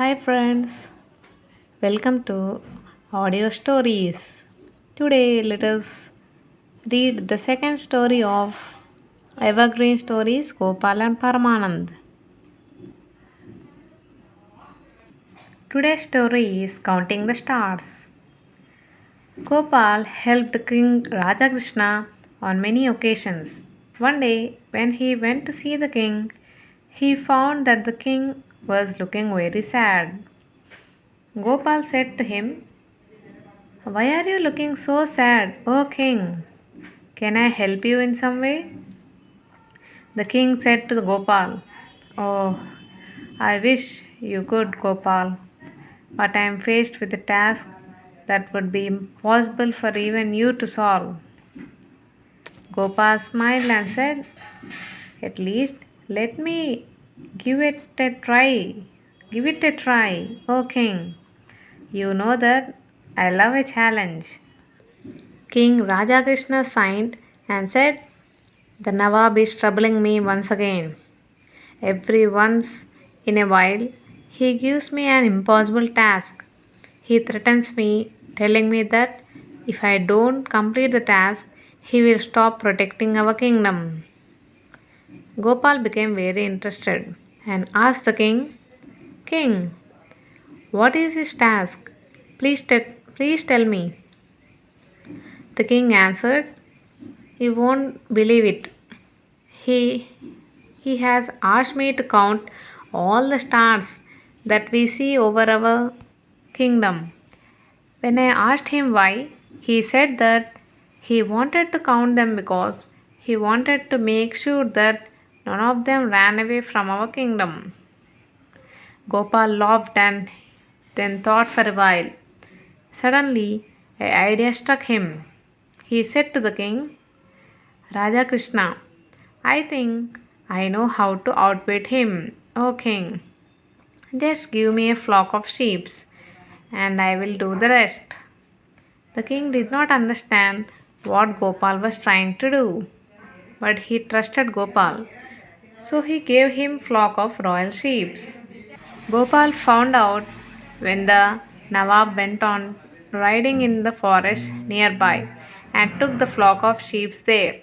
Hi friends, welcome to Audio Stories. Today let us read the second story of Evergreen Stories Gopal and Paramanand. Today's story is Counting the Stars. Gopal helped King Rajakrishna on many occasions. One day, when he went to see the king, he found that the king was looking very sad. Gopal said to him, "Why are you looking so sad, O king? Can I help you in some way?" The king said to the Gopal, "Oh, I wish you could, Gopal, but I am faced with a task that would be impossible for even you to solve." Gopal smiled and said, "At least let me give it a try. Give it a try, O king. You know that I love a challenge." King Rajakrishna signed and said, "The Nawab is troubling me once again. Every once in a while, he gives me an impossible task. He threatens me, telling me that if I don't complete the task, he will stop protecting our kingdom." Gopal became very interested and asked the king, "King, what is his task? Please tell me." The king answered, "You won't believe it. He he has asked me to count all the stars that we see over our kingdom. When I asked him why, he said that he wanted to count them because he wanted to make sure that none of them ran away from our kingdom." Gopal laughed and then thought for a while. Suddenly, an idea struck him. He said to the king, "Raja Krishna, I think I know how to outwit him, O king. Just give me a flock of sheep, and I will do the rest." The king did not understand what Gopal was trying to do, but he trusted Gopal, so he gave him flock of royal sheep. Gopal found out when the Nawab went on riding in the forest nearby and took the flock of sheep there.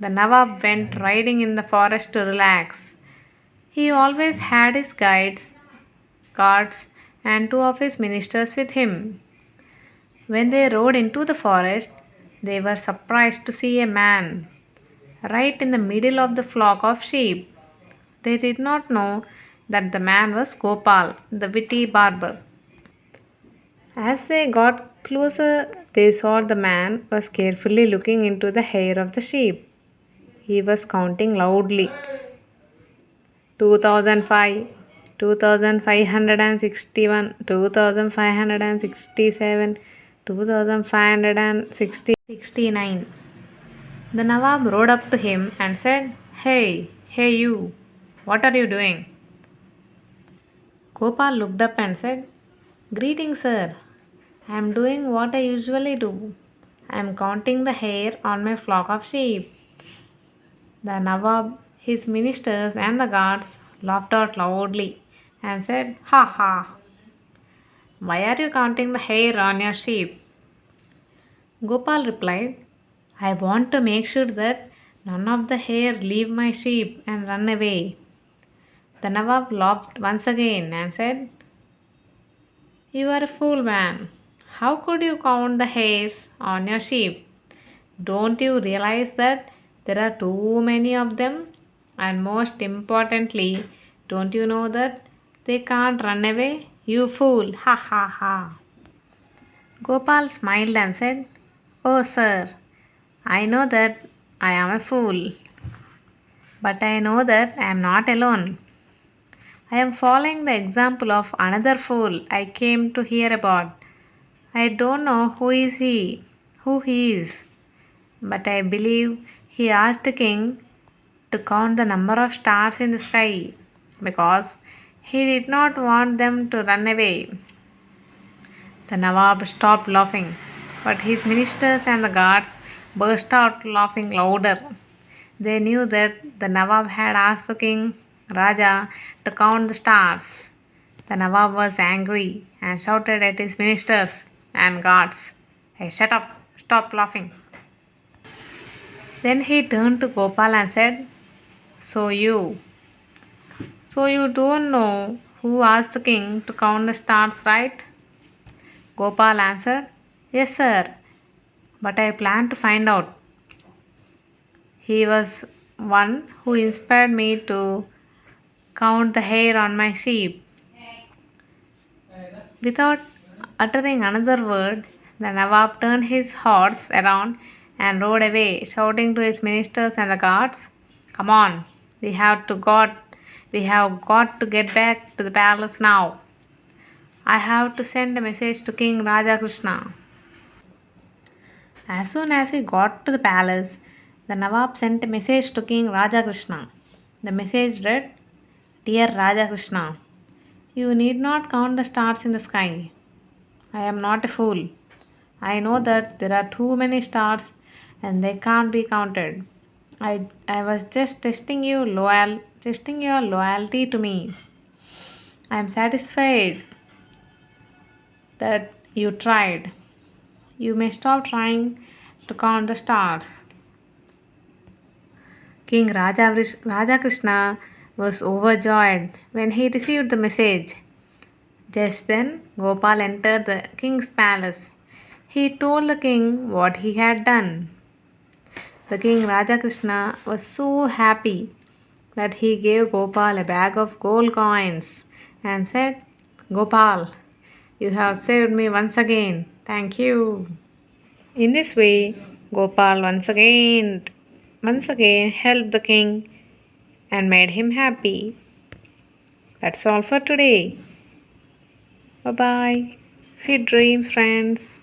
The Nawab went riding in the forest to relax. He always had his guards, and two of his ministers with him. When they rode into the forest, they were surprised to see a man right in the middle of the flock of sheep. They did not know that the man was Gopal, the witty barber. As they got closer, they saw the man was carefully looking into the hair of the sheep. He was counting loudly. 2005, 2561, 2567, 2569. The Nawab rode up to him and said, Hey you, what are you doing?" Gopal looked up and said, "Greetings, sir. I am doing what I usually do. I am counting the hair on my flock of sheep." The Nawab, his ministers, and the guards laughed out loudly and said, "Ha ha! Why are you counting the hair on your sheep?" Gopal replied, "I want to make sure that none of the hair leave my sheep and run away." The Nawab laughed once again and said, "You are a fool, man. How could you count the hairs on your sheep? Don't you realize that there are too many of them? And most importantly, don't you know that they can't run away? You fool! Ha ha ha!" Gopal smiled and said, "Oh, sir, I know that I am a fool, but I know that I am not alone. I am following the example of another fool I came to hear about. I don't know who he is, but I believe he asked the king to count the number of stars in the sky because he did not want them to run away." The Nawab stopped laughing, but his ministers and the guards burst out laughing louder. They knew that the Nawab had asked the king Raja to count the stars. The Nawab was angry and shouted at his ministers and guards, "Hey, shut up! Stop laughing!" Then he turned to Gopal and said, So you, so you don't know who asked the king to count the stars, right? Gopal answered, Yes, sir, but I plan to find out. He was one who inspired me to count the hair on my sheep. Without uttering another word, the Nawab turned his horse around and rode away, shouting to his ministers and the guards, Come on, we have got to get back to the palace now. I have to send a message to King Raja Krishna. As soon as he got to the palace, the Nawab sent a message to King Raja Krishna. The message read, Dear Raja Krishna, you need not count the stars in the sky. I am not a fool. I know that there are too many stars and they can't be counted. I was just testing your loyalty to me. I am satisfied that you tried. You may stop trying to count the stars. King Raja Krishna was overjoyed when he received the message. Just then, Gopal entered the king's palace. He told the king what he had done. The king Raja Krishna was so happy that he gave Gopal a bag of gold coins and said, Gopal, you have saved me once again. Thank you. In this way, Gopal once again helped the king and made him happy. That's all for today. Bye bye. Sweet dreams, friends.